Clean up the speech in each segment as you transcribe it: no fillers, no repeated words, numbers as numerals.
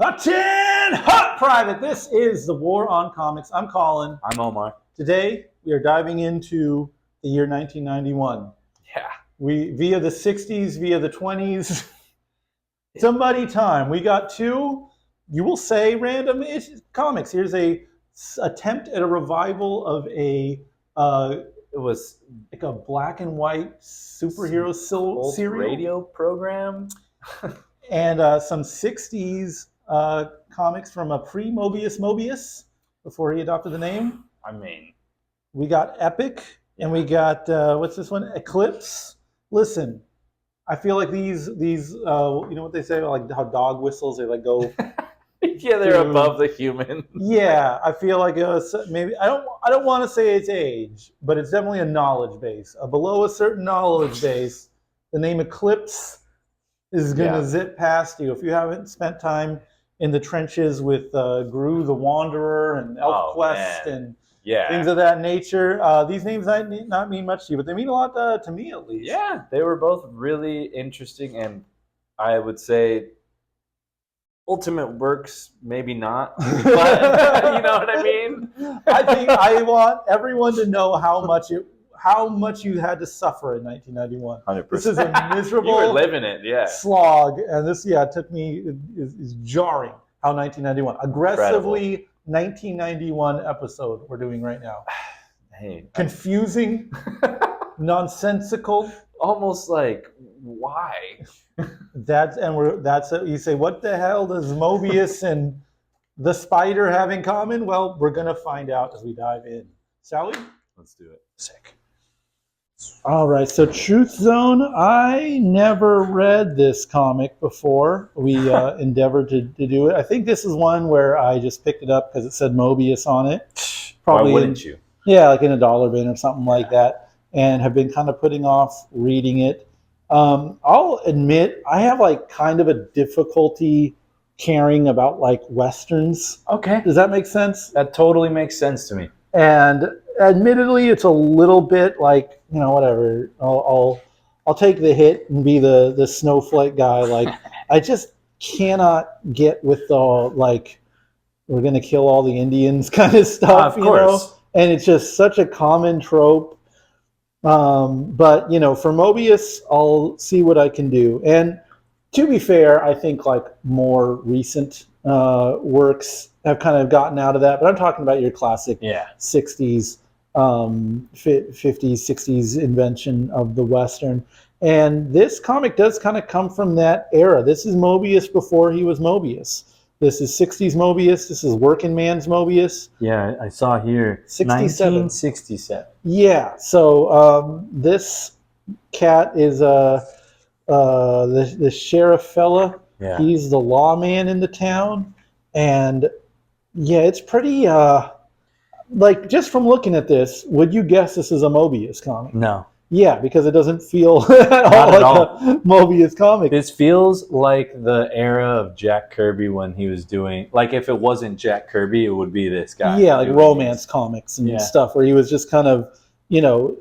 Hot Hot Private. This is the War on Comics. I'm Colin. I'm Omar. Today we are diving into the year 1991. Yeah. We via the 60s, via the 20s. It's a muddy time. We got two, you will say, random comics. Here's a attempt at a revival of a It was like a black and white superhero serial radio program. And some 60s comics from a pre-Moebius, before he adopted the name. I mean, We got Epic, and we got, what's this one? Eclipse. Listen, I feel like these you know what they say, like how dog whistles, they like go. yeah, they're above the human. Yeah, I feel like maybe I don't want to say it's age, but it's definitely a knowledge base. Below a certain knowledge base, the name Eclipse is going to zip past you. If you haven't spent time in the trenches with Giraud the Wanderer and ElfQuest and things of that nature, these names might not mean much to you, but they mean a lot to me at least. Yeah, they were both really interesting, and I would say ultimate works, maybe not, but you know what I mean? I think I want everyone to know how much you had to suffer in 1991. 100%. This is a miserable you were living it, slog, and this it took me is jarring how 1991 aggressively 1991 episode we're doing right now. Hey, confusing, nonsensical, almost like why? That's you say, what the hell does Moebius and the Spider have in common? Well, we're gonna find out as we dive in. Shall we? Let's do it. Sick. All right, so Truth Zone. I never read this comic before. We endeavored to do it. I think this is one where I just picked it up because it said Moebius on it. Probably why wouldn't you? Yeah, like in a dollar bin or something like that, and have been kind of putting off reading it. I'll admit I have like kind of a difficulty caring about like Westerns. Okay. Does that make sense? That totally makes sense to me. And admittedly, it's a little bit like, you know, whatever. I'll take the hit and be the snowflake guy. Like, I just cannot get with the like, we're gonna kill all the Indians kind of stuff. Of course. Know? And it's just such a common trope. But you know, for Moebius, I'll see what I can do. And to be fair, I think like more recent works have kind of gotten out of that. But I'm talking about your classic 60s, 50s, 60s invention of the Western. And this comic does kind of come from that era. This is Moebius before he was Moebius. This is 60s Moebius. This is working man's Moebius. Yeah, I saw here 1967. Yeah, so this cat is the sheriff fella. Yeah. He's the lawman in the town. And yeah, it's pretty, like just from looking at this, would you guess this is a Moebius comic? No. Yeah, because it doesn't feel at all like a Moebius comic. This feels like the era of Jack Kirby when he was doing, like if it wasn't Jack Kirby, it would be this guy. Yeah, like romance comics and stuff where he was just kind of, you know,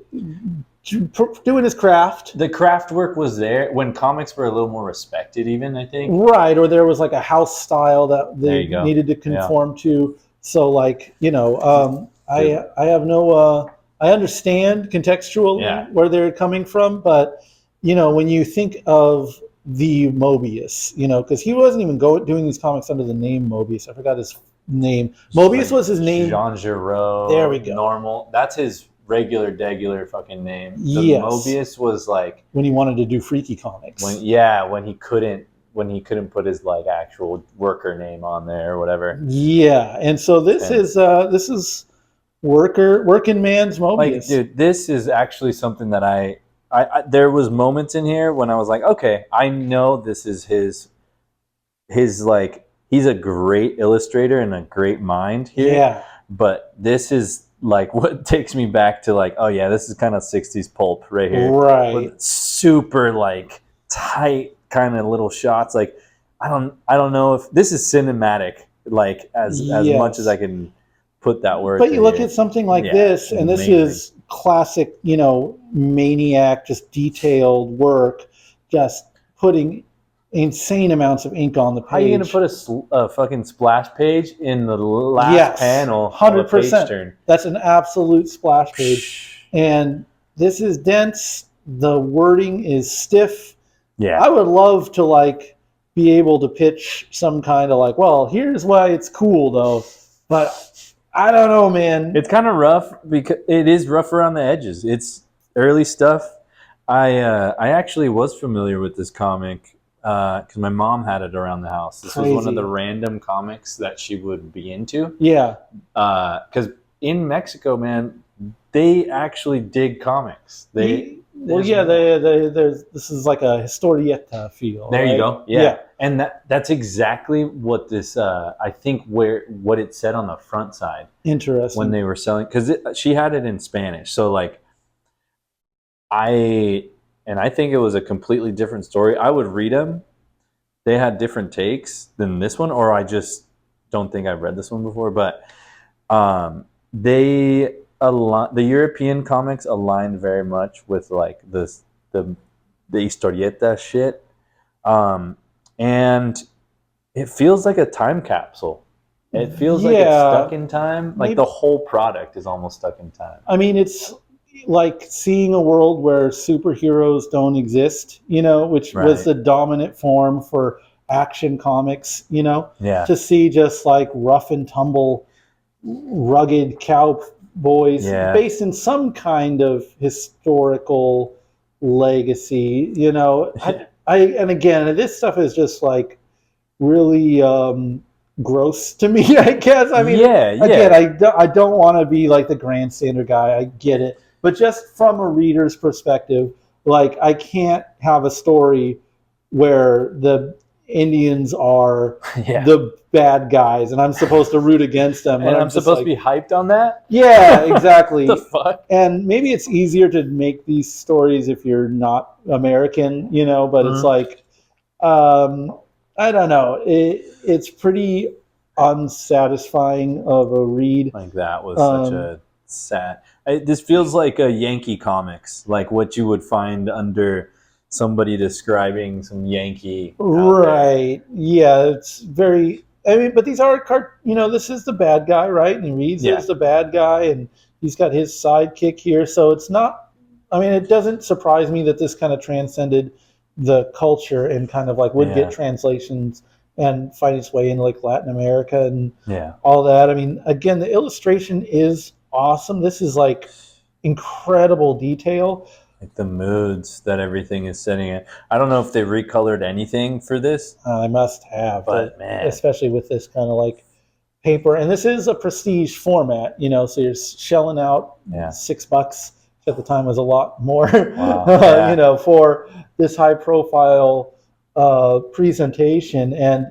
doing his craft. The craft work was there when comics were a little more respected even, I think. Right, or there was like a house style that they needed to conform to. So like, you know, I have no... I understand contextually where they're coming from, but you know, when you think of the Moebius, you know, because he wasn't even doing these comics under the name Moebius. I forgot his name. Moebius was his name. Jean Giraud. There we go. Normal. That's his regular fucking name. Yes. Moebius was like when he wanted to do freaky comics. When he couldn't put his like actual worker name on there or whatever. Yeah, and so this is working man's Moebius. Like, dude, this is actually something that I there was moments in here when I was like, okay, I know this is his like, he's a great illustrator and a great mind here. Yeah. But this is like what takes me back to like, oh yeah, this is kind of 60s pulp right here. Right. With super like tight kind of little shots. Like I don't know if this is cinematic like as much as I can put that word. But you look at something like this, and this is classic, you know, Maniac, just detailed work, just putting insane amounts of ink on the page. How are you going to put a fucking splash page in the last panel of a 100%. page turn? That's an absolute splash page. And this is dense. The wording is stiff. Yeah. I would love to like be able to pitch some kind of like, well, here's why it's cool though. But I don't know, man. It's kind of rough because it is rough around the edges. It's early stuff. I actually was familiar with this comic because my mom had it around the house. This was one of the random comics that she would be into. Yeah. Because in Mexico, man, they actually dig comics. This is like a historieta feel. There right? you go. Yeah. And that's exactly what this, I think what it said on the front side. Interesting. When they were selling, because she had it in Spanish. So like, I think it was a completely different story. I would read them. They had different takes than this one, or I just don't think I've read this one before. But the European comics aligned very much with like the historieta shit, and it feels like a time capsule. It feels like it's stuck in time. Like the whole product is almost stuck in time. I mean, it's like seeing a world where superheroes don't exist, which was the dominant form for action comics, to see just like rough and tumble, rugged cowboys based in some kind of historical legacy, and again, this stuff is just like really gross to me, I guess. I mean, again, I don't want to be like the grandstander guy. I get it. But just from a reader's perspective, like I can't have a story where the Indians are the bad guys and I'm supposed to root against them. And I'm supposed to be hyped on that? Yeah, exactly. The fuck? And maybe it's easier to make these stories if you're not American, but it's like, I don't know. It's pretty unsatisfying of a read. Like that was such a sad... This feels like a Yankee comics, like what you would find under somebody describing some Yankee. Right. Yeah, it's very... I mean, but these are... this is the bad guy, right? And he reads as the bad guy, and he's got his sidekick here. So it's not... I mean, it doesn't surprise me that this kind of transcended the culture and kind of like would get translations and find its way into like Latin America and all that. I mean, again, the illustration is awesome. This is like incredible detail. Like the moods that everything is setting in. I don't know if they recolored anything for this. I must have, but man, especially with this kind of like paper. And this is a prestige format, so you're shelling out $6. At the time was a lot more, for this high profile presentation. And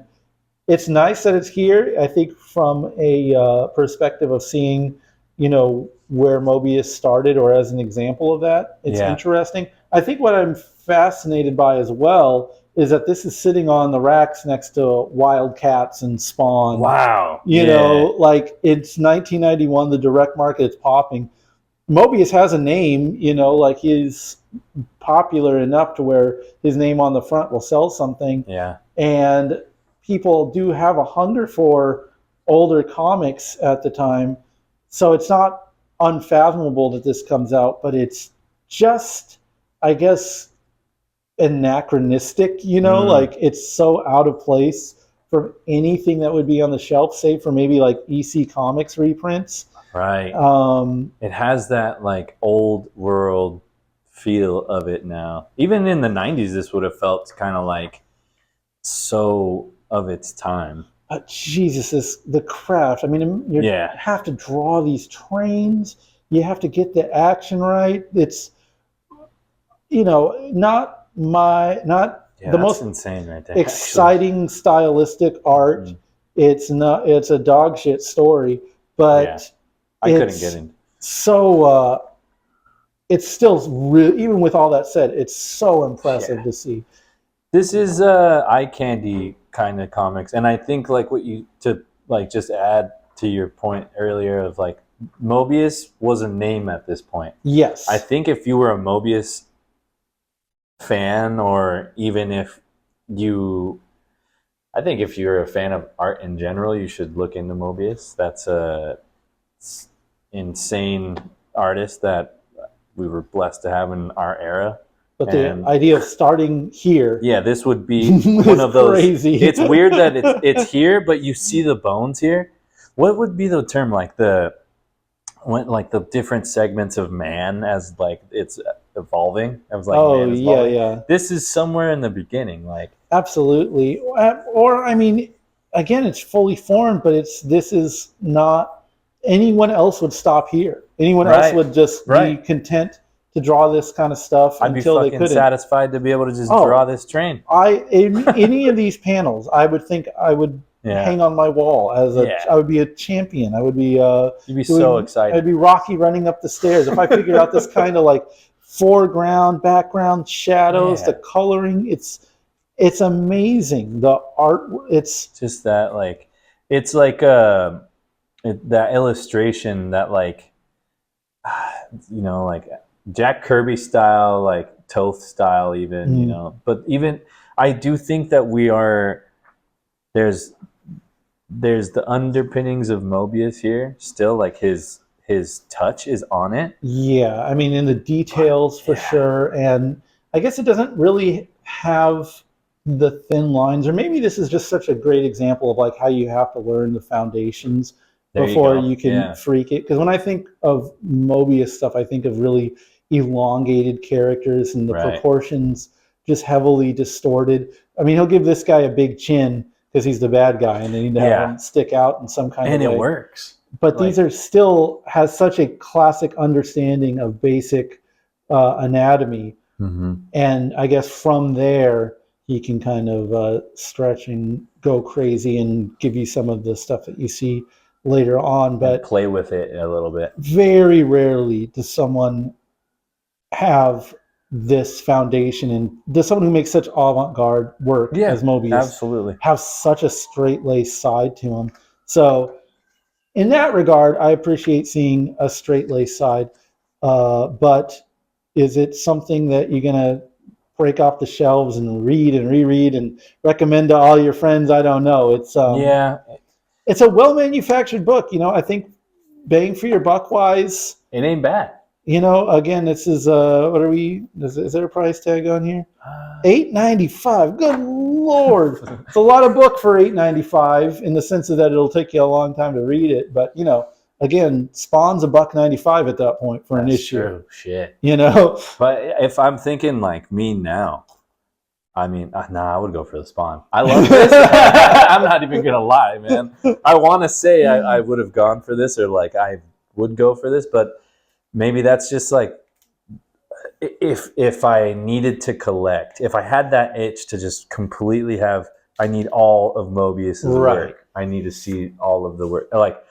it's nice that it's here. I think from a perspective of seeing, where Moebius started, or as an example of that, it's interesting. I think what I'm fascinated by as well is that this is sitting on the racks next to Wildcats and Spawn. Wow. Like it's 1991, the direct market is popping. Moebius has a name, like he's popular enough to where his name on the front will sell something. Yeah. And people do have a hunger for older comics at the time. So it's not unfathomable that this comes out, but it's just, I guess, anachronistic, like it's so out of place from anything that would be on the shelf, save for maybe like EC Comics reprints. Right. It has that like old world feel of it now. Even in the 90s, this would have felt kind of like so of its time. Jesus, the craft. I mean, you have to draw these trains. You have to get the action right. It's, not the most insane right there. Exciting stylistic art. It's a dog shit story, but I couldn't get in. So it's still really, even with all that said, it's so impressive to see. This is eye candy kind of comics, and I think like just add to your point earlier of like Moebius was a name at this point. Yes, I think if you were a Moebius fan, or even if I think if you're a fan of art in general, you should look into Moebius. That's a insane artist that we were blessed to have in our era. But the idea of starting here, yeah, this would be one of those. Crazy. It's weird that it's here, but you see the bones here. What would be the term, like the different segments of man as like it's evolving? I was like, oh man is yeah, evolving. yeah, This is somewhere in the beginning, like absolutely. Or I mean, again, it's fully formed, but this is not. Anyone else would stop here. Anyone else Right. would just be content to draw this kind of stuff I'd be until they fucking couldn't. satisfied to be able to just Oh. draw this train. In any of these panels, I would think I would Yeah. hang on my wall as a. Yeah. I would be a champion. I would be. You'd be so excited. I'd be Rocky running up the stairs if I figured out this kind of like foreground, background, shadows, the coloring. It's amazing. The art. It's just that like it's like that illustration that like you know, like Jack Kirby style, like Toth style, even you know. But even I do think that there's the underpinnings of Moebius here still, like his touch is on it. Yeah, I mean in the details for sure, and I guess it doesn't really have the thin lines, or maybe this is just such a great example of like how you have to learn the foundations before you can freak it. Because when I think of Moebius stuff, I think of really elongated characters and the proportions just heavily distorted. I mean, he'll give this guy a big chin because he's the bad guy, and then he'd have him stick out in some kind of way. And it works. But these are still has such a classic understanding of basic anatomy, and I guess from there he can kind of stretch and go crazy and give you some of the stuff that you see later on, but and play with it a little bit. Very rarely does someone have this foundation, and does someone who makes such avant-garde work as Moebius absolutely have such a straight-laced side to him. So in that regard, I appreciate seeing a straight-laced side, but is it something that you're going to break off the shelves and read and reread and recommend to all your friends? I don't know. It's it's a well-manufactured book. You know, I think bang for your buck wise, it ain't bad. You know, again, this is what are we? Is there a price tag on here? $8.95. Good Lord, it's a lot of book for $8.95 in the sense of that it'll take you a long time to read it. But you know, again, Spawn's $1.95 at that point for an issue. True. Shit. You know, but if I'm thinking like me now, I mean, I would go for the Spawn. I love this. I'm not even gonna lie, man. I want to say I would have gone for this, or like I would go for this, but maybe that's just like if I needed to collect, if I had that itch to just completely have, I need all of Moebius's work. I need to see all of the work. Like,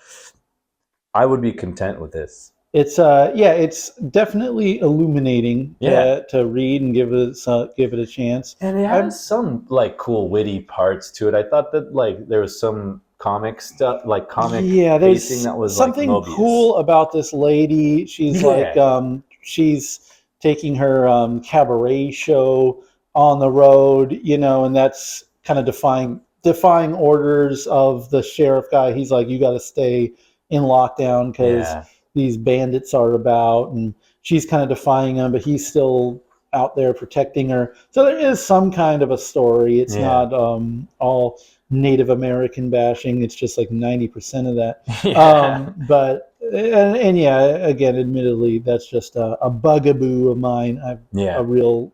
I would be content with this. It's it's definitely illuminating to read and give it a chance. And it has some like cool witty parts to it. I thought that like there was some comic stuff, like comic pacing that was something like Moebius. Cool about this lady. She's like she's taking her cabaret show on the road, you know, and that's kind of defying orders of the sheriff guy. He's like, you got to stay in lockdown because these bandits are about, and she's kind of defying him, but he's still out there protecting her. So there is some kind of a story. It's not all Native American bashing. It's just like 90% of that. But again, admittedly, that's just a bugaboo of mine. I've a real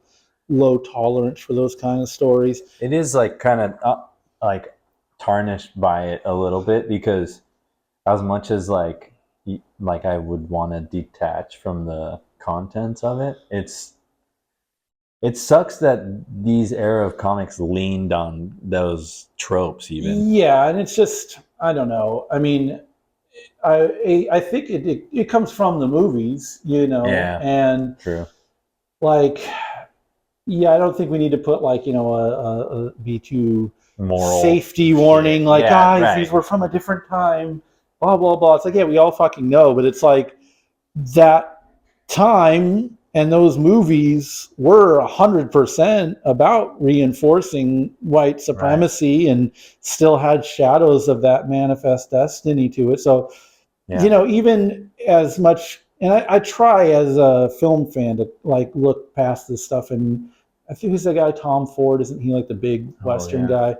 low tolerance for those kind of stories. It is like kind of like tarnished by it a little bit, because as much as like I would want to detach from the contents of it, it sucks that these era of comics leaned on those tropes even. Yeah, and it's just, I don't know. I mean, I think it comes from the movies, you know. Yeah, and true. Like, I don't think we need to put like, you know, a B2 moral safety warning, like, guys, these were from a different time, blah, blah, blah. It's like, we all fucking know, but it's like that time And those movies were 100% about reinforcing white supremacy, and still had shadows of that manifest destiny to it. So, even as much, and I try as a film fan to like look past this stuff. And I think it's the guy Tom Ford, isn't he like the big Western guy?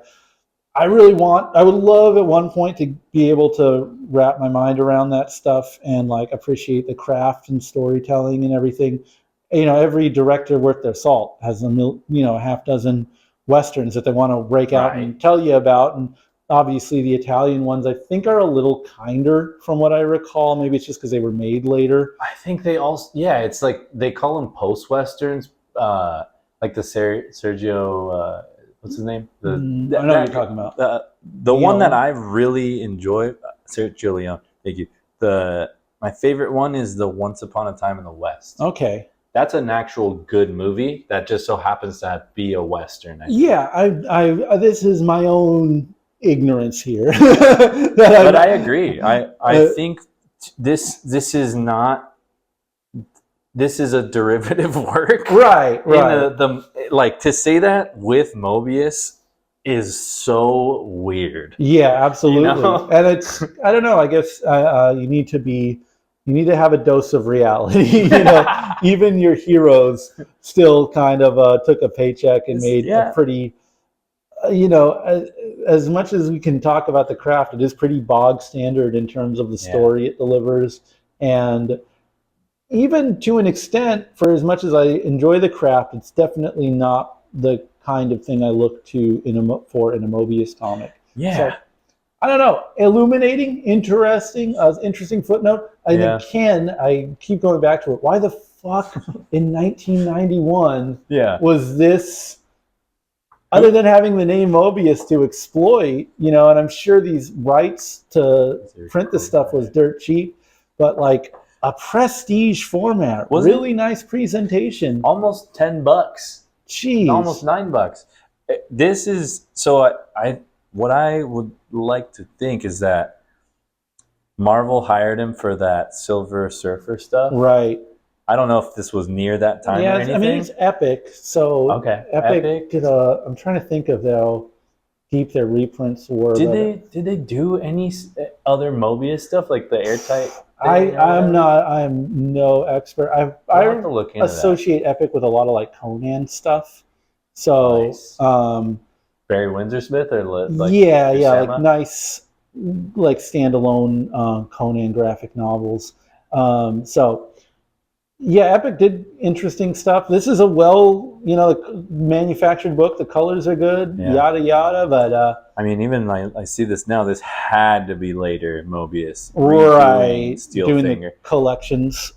I would love at one point to be able to wrap my mind around that stuff and like appreciate the craft and storytelling and everything. Every director worth their salt has a half dozen Westerns that they want to break out and tell you about. And obviously the Italian ones I think are a little kinder from what I recall. Maybe it's just because they were made later. I think they also, it's like they call them post-Westerns, like the Sergio, what's his name? I know what you're talking about. The one that I really enjoy, Sergio Leone, thank you. My favorite one is the Once Upon a Time in the West. Okay. That's an actual good movie that just so happens to be a Western. I this is my own ignorance here. But I agree. I think this is not. This is a derivative work, right? Like to say that with Moebius is so weird. Yeah, absolutely. And it's, I don't know. I guess you need to have a dose of reality. Even your heroes still kind of took a paycheck and made a pretty, as much as we can talk about the craft, it is pretty bog standard in terms of the story it delivers. And even to an extent, for as much as I enjoy the craft, it's definitely not the kind of thing I look to in a Moebius comic. Yeah. So, I don't know. Illuminating, interesting footnote. I keep going back to it. Why the fuck in 1991 was this, other than having the name Moebius to exploit, and I'm sure these rights to print the stuff was dirt cheap, but like a prestige format, really nice presentation. Almost $10. Jeez. Almost $9. This is, so what I would like to think is that Marvel hired him for that Silver Surfer stuff. Right. I don't know if this was near that time or anything. I mean, it's Epic. So Epic did I'm trying to think of how deep their reprints were. Did they do any other Moebius stuff like the airtight? I'm no expert. I have to look into associate Epic with a lot of like Conan stuff. So Barry Windsor Smith or like like nice like standalone Conan graphic novels. Epic did interesting stuff. This is a manufactured book. The colors are good, yada yada. But I mean, even I see this now. This had to be later Moebius, right? Doing the collections,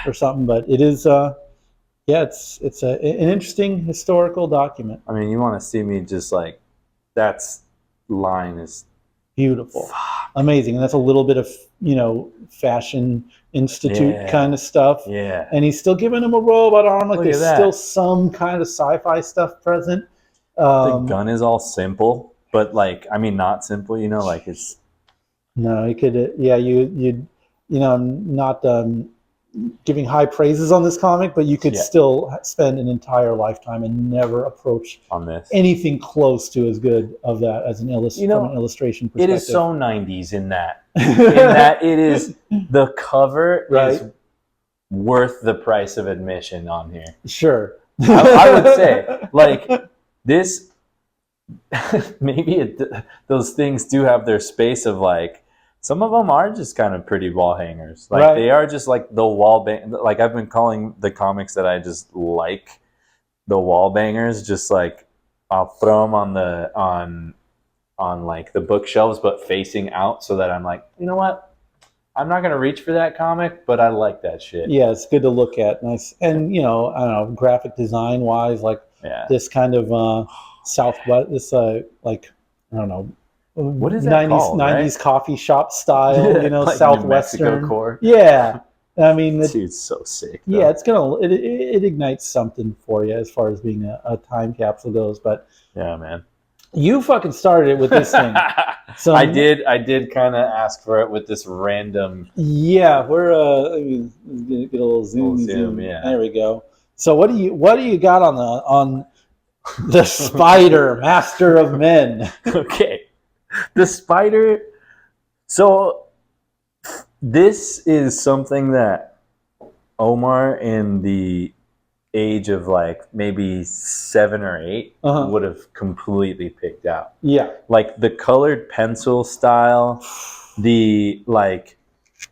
or something. But it is, it's an interesting historical document. I mean, you want to see me just like that's line is beautiful, amazing, and that's a little bit of Fashion Institute kind of stuff. Yeah, and he's still giving him a robot arm. Like there's still some kind of sci-fi stuff present. The gun is all simple, but like not simple. Like it's. No, you could. You'd not giving high praises on this comic, but you could still spend an entire lifetime and never approach on this anything close to as good of that as an from an illustration perspective. It is so 90s in that. It is, the cover is worth the price of admission on here. Sure. I would say like this. Maybe those things do have their space of like. Some of them are just kind of pretty wall hangers. Like they are just like the wall bang. Like I've been calling the comics that I just like the wall bangers. Just like I'll throw them on like the bookshelves, but facing out, so that I'm like, you know what? I'm not gonna reach for that comic, but I like that shit. Yeah, it's good to look at. Nice, and I don't know, graphic design wise, like this kind of Southwest. This like I don't know. What is that 90s coffee shop style, like Southwestern core. Yeah, I mean, it's so sick. Though. Yeah, it's it ignites something for you as far as being a time capsule goes. But yeah, man, You fucking started it with this thing. So I did kind of ask for it with this random. Yeah, we're let me get a little zoom. Yeah. There we go. So what do you got on the spider, master of men? Okay, the spider. So this is something that Omar in the age of like maybe 7 or 8 would have completely picked out. Yeah, like the colored pencil style, the like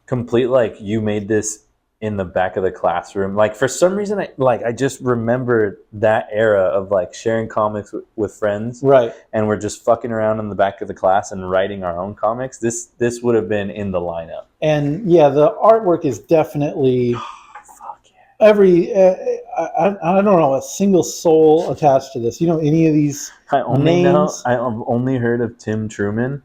complete like you made this in the back of the classroom. Like for some reason I just remember that era of like sharing comics with friends, right. and we're just fucking around in the back of the class and writing our own comics. This would have been in the lineup. And yeah, the artwork is definitely Fuck yeah. every. I don't know a single soul attached to this. You know any of these I only names? I've only heard of Tim Truman,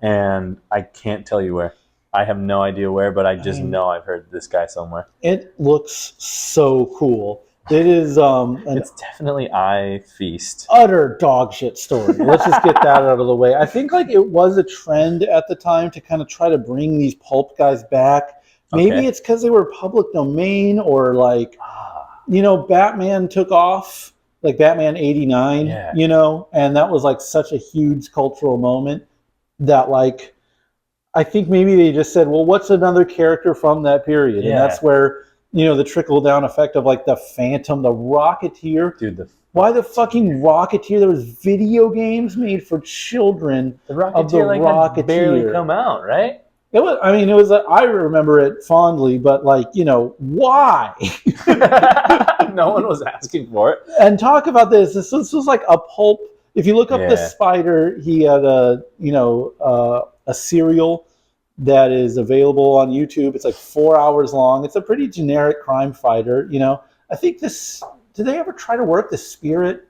and I can't tell you where. I have no idea where, but I just know I've heard this guy somewhere. It looks so cool. It is it's definitely eye feast. Utter dog shit story. Let's just get that out of the way. I think like it was a trend at the time to kind of try to bring these pulp guys back. Maybe it's because they were public domain, or like, you know, Batman took off, like Batman 89, you know, and that was like such a huge cultural moment that like, I think maybe they just said, well, what's another character from that period? And that's where, you know, the trickle down effect of like the Phantom, the Rocketeer. Dude, why the fucking Rocketeer? There was video games made for children the Rocketeer, of the like, Rocketeer. Had barely come out, right? It was. I mean, it was. I remember it fondly, but like, you know, why? No one was asking for it. And talk about this. This was like a pulp. If you look up the Spider, he had a a serial that is available on YouTube. It's like 4 hours long. It's a pretty generic crime fighter. You know, I think this. Did they ever try to work the Spirit?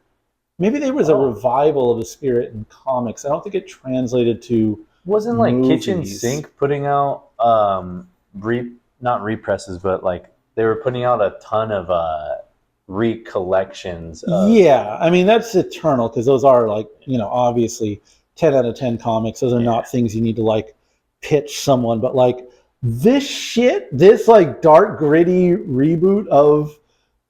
Maybe there was a revival of the Spirit in comics. I don't think it translated to. Wasn't like movies. Kitchen Sink putting out not represses, but like they were putting out a ton of recollections. Yeah, I mean that's eternal because those are like, you know, obviously 10 out of 10 comics. Those are not things you need to like pitch someone, but like this shit, this like dark gritty reboot of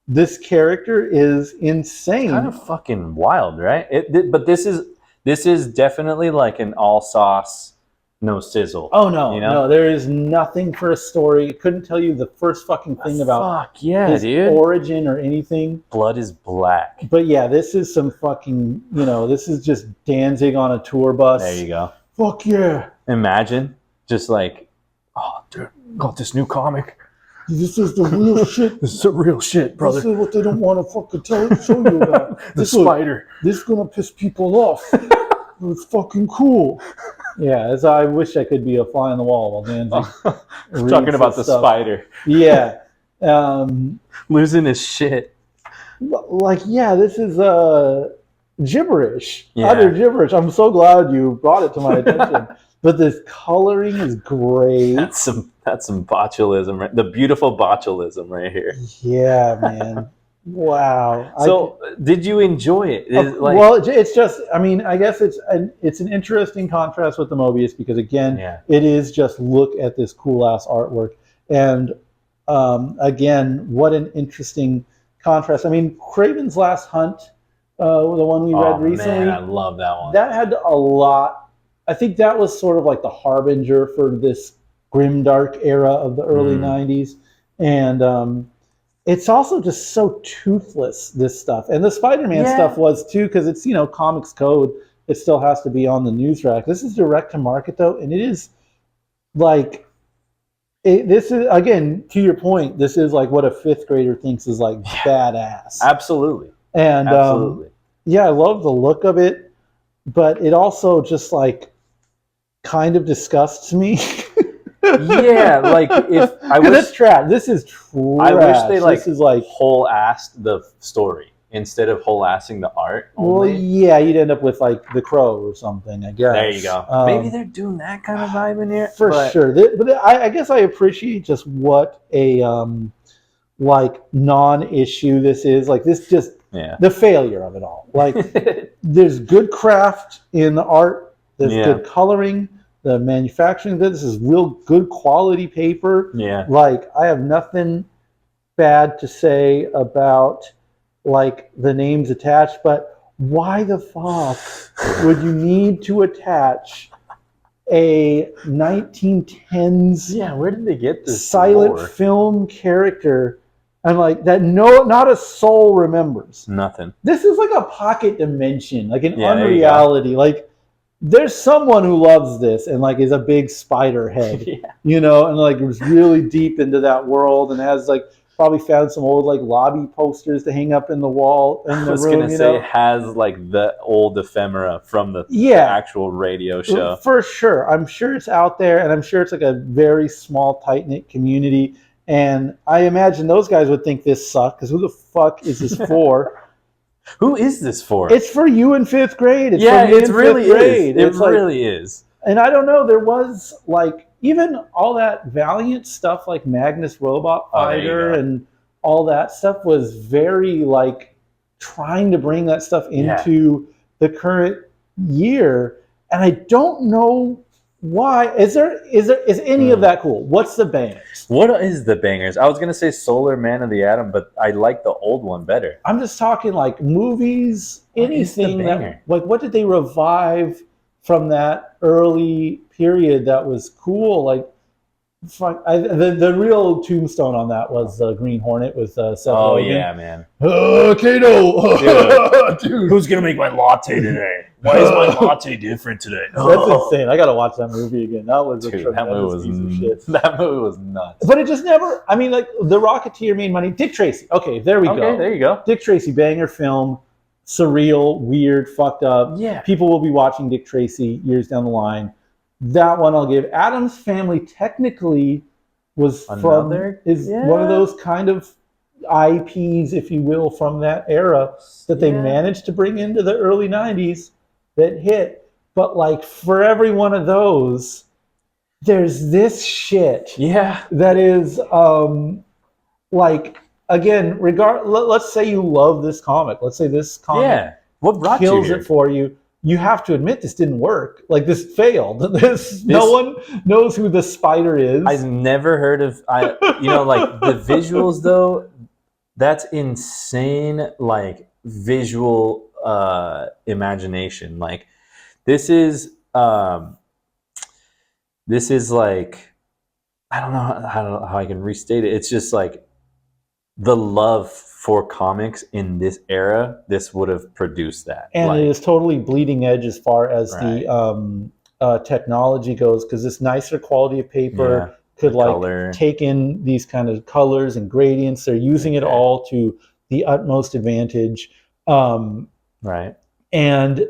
this character is insane. Kind of fucking wild, right? But this is definitely like an all sauce, no sizzle. Oh no, you know? No, there is nothing for a story. It couldn't tell you the first fucking thing about his origin or anything. Blood is black. But yeah, this is some fucking, you know, this is just Danzig on a tour bus. There you go. Fuck yeah. Imagine just like, oh dude, got this new comic. This is the real shit. This is the real shit, brother. This is what they don't want to fucking show you about. The spider. This is going to piss people off. It's fucking cool. Yeah, as I wish I could be a fly on the wall while Danzig talking about the spider. Yeah. Losing his shit. Like, yeah, this is gibberish. Yeah. Utter gibberish. I'm so glad you brought it to my attention. But this coloring is great. That's some botulism, right? The beautiful botulism right here. Yeah, man. Wow. So, did you enjoy it? Well, it's just. I mean, I guess it's an interesting contrast with the Moebius because again, it is just look at this cool ass artwork, and again, what an interesting contrast. I mean, Craven's Last Hunt, the one we read recently. Man, I love that one. That had a lot. I think that was sort of like the harbinger for this grimdark era of the early 90s. And it's also just so toothless, this stuff. And the Spider-Man stuff was too, because it's, you know, Comics Code. It still has to be on the news rack. This is direct to market though, and it is like, this is, again, to your point, this is like what a fifth grader thinks is like badass. Absolutely. And yeah, I love the look of it, but it also just like kind of disgusts me. Yeah, like if I wish it's trash. This is trash. I wish they this is like whole assed the story instead of whole assing the art. Well, yeah, you'd end up with like The Crow or something, I guess. There you go. Maybe they're doing that kind of vibe in here for sure. But I guess I appreciate just what a like non-issue this is. Like this just Yeah. the failure of it all. Like, there's good craft in the art. There's good coloring. The manufacturing, this is real good quality paper. Yeah. Like, I have nothing bad to say about like the names attached, but why the fuck would you need to attach a 1910s where did they get this silent film character and like that not a soul remembers? Nothing. This is like a pocket dimension, like an unreality. Like, there's someone who loves this and like is a big spider head, you know, and like was really deep into that world and has like probably found some old like lobby posters to hang up in the wall in the room. I was gonna say it has like the old ephemera from the actual radio show. For sure. I'm sure it's out there, and I'm sure it's like a very small, tight-knit community. And I imagine those guys would think this sucked, because who the fuck is this for? Who is this for? It's for you in 5th grade. It's it really is. It really is. And I don't know, there was like even all that Valiant stuff like Magnus Robot Fighter and all that stuff was very like trying to bring that stuff into the current year. And I don't know why. Is any of that cool? What's the bangers? What is the bangers? I was gonna say Solar Man of the Atom, but I like the old one better. I'm just talking like movies, anything that like what did they revive from that early period that was cool? Like, the real tombstone on that was Green Hornet with Seth Rogen. Yeah, man. Kato! Dude. Who's gonna make my latte today? Why is my latte different today? That's insane. I gotta watch that movie again. That was a tremendous piece of shit. That movie was nuts. But it just never. I mean, like The Rocketeer made money. Dick Tracy. Okay, there we go. Okay, there you go. Dick Tracy, banger film. Surreal, weird, fucked up. Yeah. People will be watching Dick Tracy years down the line. That one I'll give. Addams Family technically was one of those kind of IPs, if you will, from that era that they managed to bring into the early 90s that hit. But like for every one of those, there's this shit. Yeah. That is like, again, let's say you love this comic. Let's say this comic what brought kills you here? It for you. You have to admit this didn't work. Like, this failed. No one knows who the spider is. I've never heard of. Like the visuals though. That's insane. Like visual imagination. Like this is like I don't know how I can restate it. It's just like the love for comics in this era. This would have produced that, and it is totally bleeding edge as far as the technology goes, because this nicer quality of paper could like take in these kind of colors and gradients. They're using it all to the utmost advantage, right? And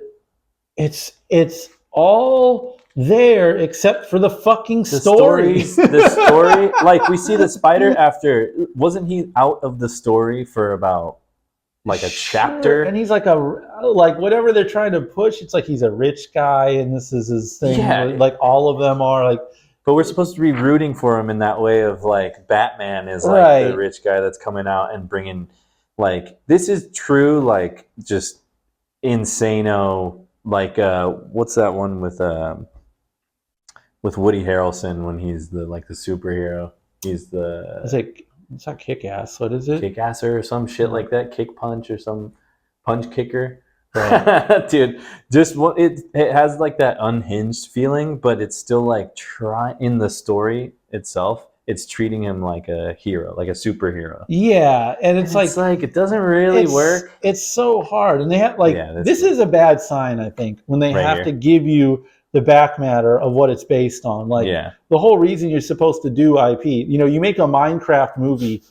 it's all there except for the fucking story. The story, like we see the spider after. Wasn't he out of the story for about like a chapter? And he's like whatever they're trying to push. It's like he's a rich guy, and this is his thing. Yeah. Like all of them are like. But we're supposed to be rooting for him in that way of like Batman is like the rich guy that's coming out and bringing like this is true like just insano like what's that one with Woody Harrelson when he's the superhero? He's it's not Kick-Ass. What is it? Kick-Asser or some shit like that. Kick Punch or some Punch Kicker. Right. Dude, just it has like that unhinged feeling, but it's still like in the story itself. It's treating him like a hero, like a superhero. Yeah, and it's like it doesn't really work. It's so hard, and they have this is a bad sign, I think, when they have to give you the back matter of what it's based on. Like the whole reason you're supposed to do IP, you make a Minecraft movie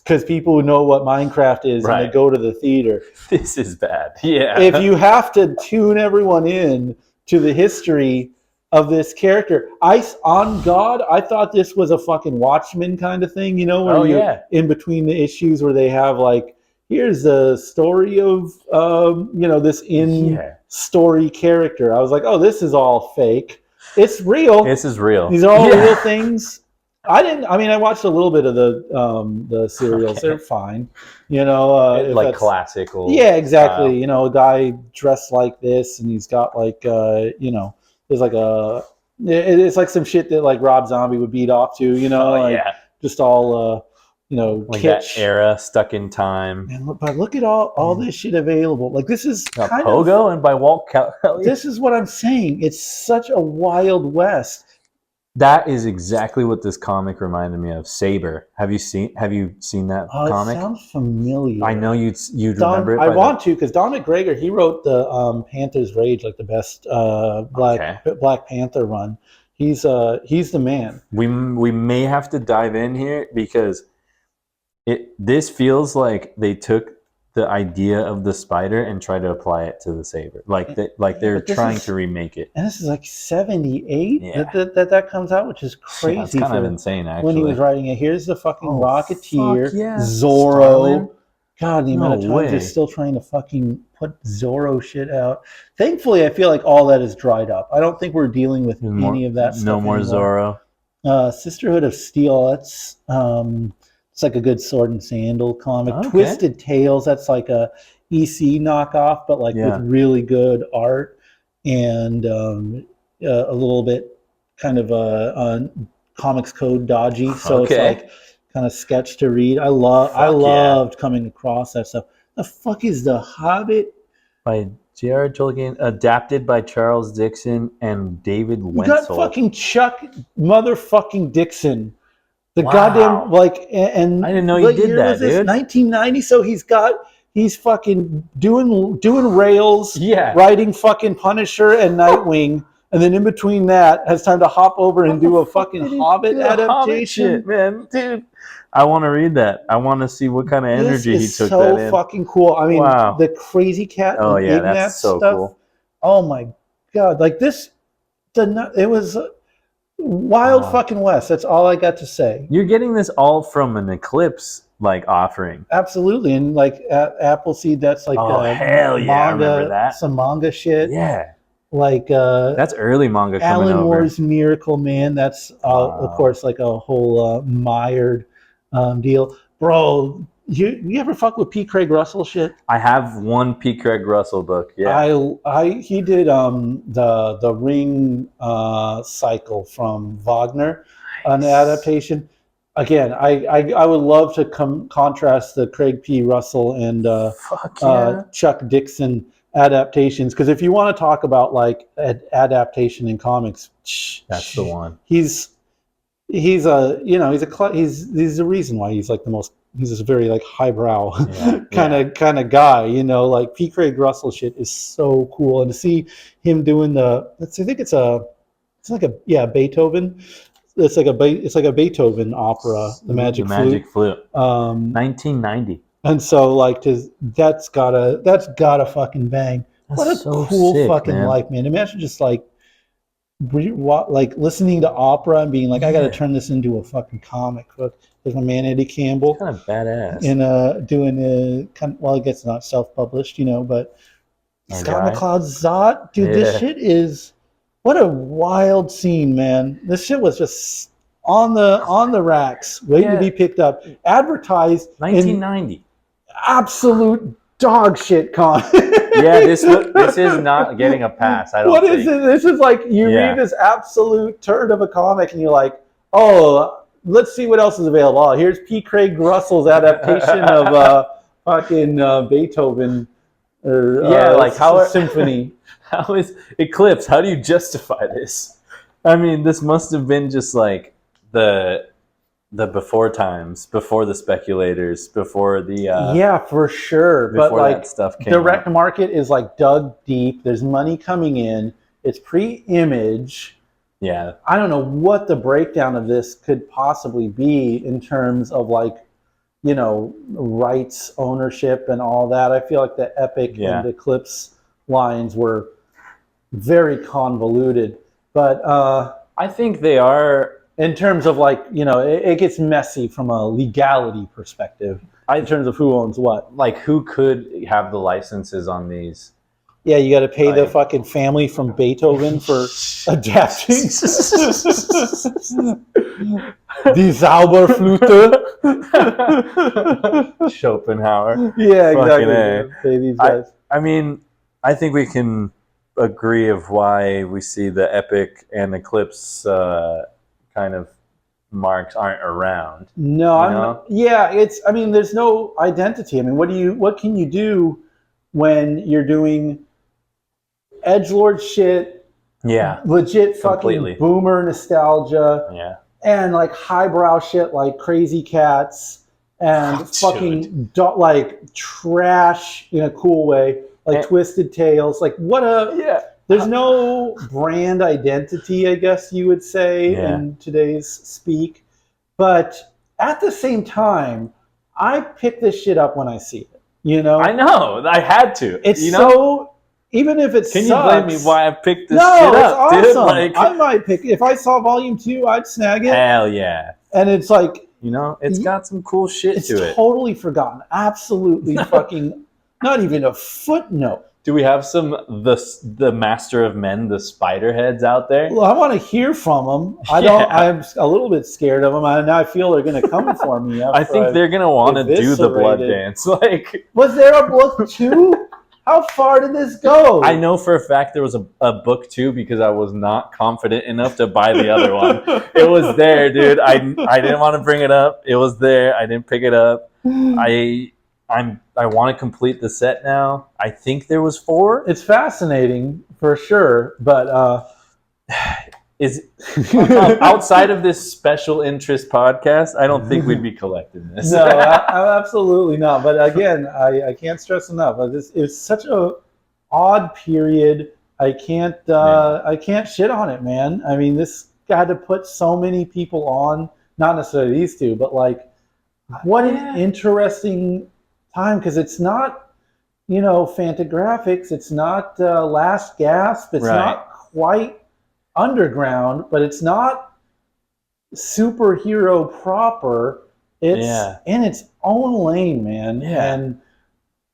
because people know what Minecraft is and they go to the theater. This is bad. Yeah. If you have to tune everyone in to the history of this character, on God, I thought this was a fucking Watchmen kind of thing, where you're in between the issues where they have like, here's the story of this story character. I was like, oh, this is all fake. It's real. This is real. These are all real things. I didn't. I mean, I watched a little bit of the serials. Okay. They're fine. You know, if Like that's classical. yeah, exactly. Style. You know, a guy dressed like this, and he's got like you know, there's like it's like some shit that like Rob Zombie would beat off to. You know, Oh like yeah, just all you know, like that kitsch. era, stuck in time. And but look at all this shit available. Like this is Got kind of Pogo and by Walt Kelly. this is what I'm saying. It's such a wild west. That is exactly what this comic reminded me of. Saber. Have you seen that It comic? sounds familiar. I know you'd remember it. I want to because Don McGregor he wrote the Panther's Rage, like the best Black Panther run. He's the man. We may have to dive in here because this feels like they took the idea of the spider and tried to apply it to the saber. They're trying to remake it. And this is like 78 Yeah. that comes out, which is crazy. Yeah, it's kind of insane, actually. When he was writing it. Here's the fucking Rocketeer, fuck yeah. Zorro. Starlin? God, the amount of No times they're way. still trying to fucking put Zorro shit out. Thankfully, I feel like all that is dried up. I don't think we're dealing with any of that stuff No more anymore. Zorro. Sisterhood of Steel, that's it's like a good sword and sandal comic. Okay. Twisted Tales, that's like a EC knockoff, but like with really good art and a little bit kind of comics code dodgy. So it's like kind of sketch to read. I loved coming across that stuff. The fuck is The Hobbit? By J.R. Tolkien, adapted by Charles Dixon and David Wenzel. You got fucking Chuck motherfucking Dixon. The goddamn and I didn't know you did that, dude. 1990. So he's fucking doing rails, writing fucking Punisher and Nightwing, and then in between that has time to hop over and do a fucking Hobbit adaptation. Shit, man, dude. I want to read that. I want to see what kind of energy he took that in. So fucking cool. I mean, the Crazy Cat. Oh and yeah, Ignatz that's so stuff. cool. Oh my god, like this. It was. Wild fucking West. That's all I got to say. You're getting this all from an Eclipse offering. Absolutely, and like Appleseed, that's like hell yeah, manga, I remember that. Some manga shit. Yeah, like that's early manga. Alan coming Moore's over. Miracle Man. That's of course like a whole mired deal, bro. You ever fuck with P. Craig Russell shit? I have one P. Craig Russell book. Yeah, he did the Ring cycle from Wagner, an adaptation. Again, I would love to contrast the Craig P. Russell and Chuck Dixon adaptations, because if you want to talk about like adaptation in comics, that's the one. He's a reason why he's like the most. He's just a very like highbrow kind of guy, you know. Like P. Craig Russell shit is so cool, and to see him doing I think it's like a Beethoven. It's like a Beethoven opera, the Magic Flute. 1990. And so like that's gotta fucking bang. That's what a so cool sick, fucking man. life, man. Imagine just like listening to opera and being like, I got to turn this into a fucking comic book. There's my man Eddie Campbell, kind of badass, and doing I guess not self-published, you know, but Scott McCloud's Zot, dude. This shit is what a wild scene, man. This shit was just on the racks, waiting to be picked up, advertised. 1990, absolute dog shit con. Yeah, this is not getting a pass. I don't. What is it? This is like you read this absolute turd of a comic, and you're like, oh, let's see what else is available. Oh, here's P. Craig Russell's adaptation of fucking Beethoven, or like how symphony. How is Eclipse? How do you justify this? I mean, this must have been just like the before times, before the speculators, before the for sure. But like that stuff came direct market is like dug deep. There's money coming in. It's pre-image. Yeah, I don't know what the breakdown of this could possibly be in terms of like, you know, rights ownership and all that. I feel like the Epic and Eclipse lines were very convoluted, but I think they are. In terms of like, you know, it gets messy from a legality perspective in terms of who owns what. Like who could have the licenses on these? Yeah, you got to pay the Like- fucking family from Beethoven for adapting. Die Zauberflute. Schopenhauer. Yeah, exactly. Fucking A. Pay these guys. I mean, I think we can agree of why we see the epic and eclipse kind of marks aren't around. No, it's. I mean, there's no identity. I mean, what can you do when you're doing edgelord shit? Yeah, Legit completely. fucking boomer nostalgia. Yeah. And like highbrow shit like Crazy Cats and fucking like trash in a cool way, like Twisted Tales. Like there's no brand identity, I guess you would say, in today's speak. But at the same time, I pick this shit up when I see it. You know? I know. I had to. It's so... Even if it Can sucks, you blame me why I picked this no, shit it's up, awesome. dude? Like, I might pick... If I saw Volume 2, I'd snag it. Hell yeah. And it's like... You know, it's got some cool shit to it. It's totally forgotten. Absolutely fucking... Not even a footnote. Do we have some the Master of Men, the spider heads out there? Well, I want to hear from them. I'm a little bit scared of them. Now I feel they're going to come for me. I think they're going to want to do the blood dance. Like, was there a book 2? How far did this go? I know for a fact there was a book 2 because I was not confident enough to buy the other one. It was there, dude. I didn't want to bring it up. It was there. I didn't pick it up. I want to complete the set now. I think there was 4. It's fascinating for sure, but is outside of this special interest podcast, I don't think we'd be collecting this. No, absolutely not. But again, I can't stress enough. It's such a odd period. I can't shit on it, man. I mean, this had to put so many people on. Not necessarily these two, but like, what an interesting time, because it's not, Fantagraphics. It's not Last Gasp. It's not quite underground, but it's not superhero proper. It's in its own lane, man. Yeah. And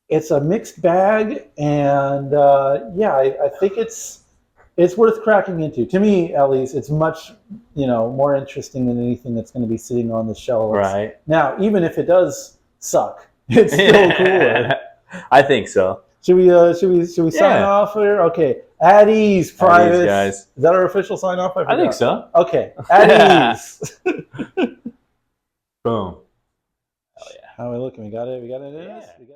it's a mixed bag, and I think it's worth cracking into. To me, at least, it's much more interesting than anything that's going to be sitting on the shelves. Right. Now, even if it does suck, it's still cooler. I think so. Should we sign off here? Okay. At ease, private. Guys. Is that our official sign off? I think so. Okay. At ease. Boom. How are we looking? We got it. We got it.